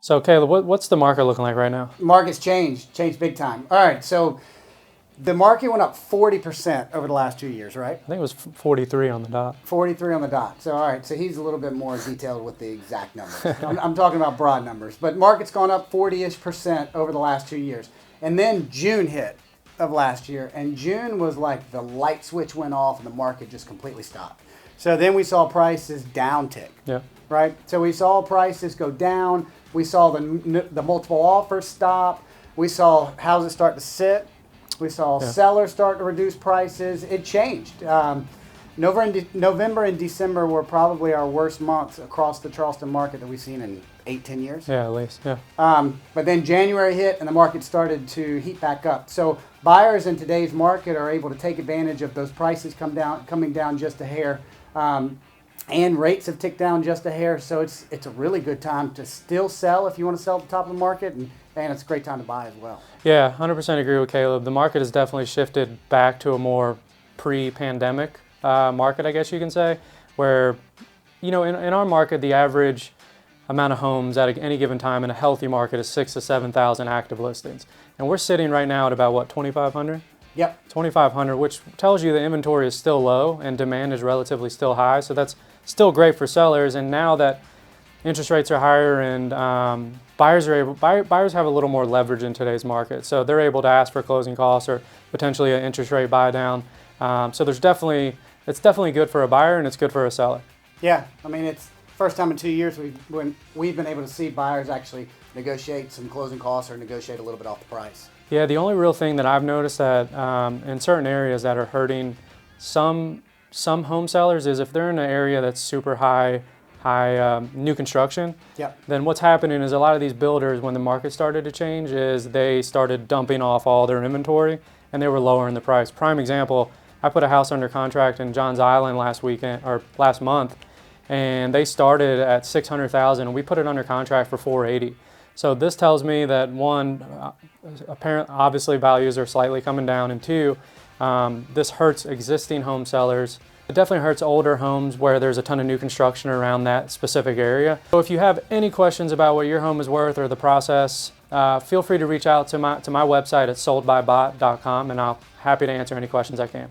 So Caleb, what's the market looking like right now? Market's changed big time. All right, so the market went up 40% over the last 2 years, right? I think it was 43 on the dot. 43 on the dot. So, all right, so he's a little bit more detailed with the exact numbers. I'm talking about broad numbers. But market's gone up 40-ish% over the last 2 years. And then June hit of last year, and June was like the light switch went off and the market just completely stopped. So then we saw prices downtick, right? So we saw prices go down. We saw the multiple offers stop. We saw houses start to sit. We saw sellers start to reduce prices. It changed. November and December were probably our worst months across the Charleston market that we've seen in 8-10 years. Yeah, at least, yeah. But then January hit and the market started to heat back up. So buyers in today's market are able to take advantage of those prices coming down just a hair. And rates have ticked down just a hair. So it's a really good time to still sell if you want to sell at the top of the market. And it's a great time to buy as well. Yeah, 100% agree with Caleb. The market has definitely shifted back to a more pre-pandemic market, I guess you can say, where, you know, in our market, the average amount of homes at any given time in a healthy market is 6,000 to 7,000 active listings. And we're sitting right now at about, what, 2,500? Yep. 2,500, which tells you the inventory is still low and demand is relatively still high. So that's still great for sellers. And now that interest rates are higher and buyers have a little more leverage in today's market. So they're able to ask for closing costs or potentially an interest rate buy down. So it's definitely good for a buyer and it's good for a seller. Yeah, I mean, it's first time in 2 years we've been able to see buyers actually negotiate some closing costs or negotiate a little bit off the price. Yeah, the only real thing that I've noticed that in certain areas that are hurting some home sellers is if they're in an area that's super high new construction, then what's happening is a lot of these builders, when the market started to change, is they started dumping off all their inventory and they were lowering the price. Prime example, I put a house under contract in Johns Island last month, and they started at $600,000 and we put it under contract for $480,000. So this tells me that one, obviously values are slightly coming down, and two, this hurts existing home sellers. It definitely hurts older homes where there's a ton of new construction around that specific area. So if you have any questions about what your home is worth or the process, feel free to reach out to my website at soldbybot.com, and I'm happy to answer any questions I can.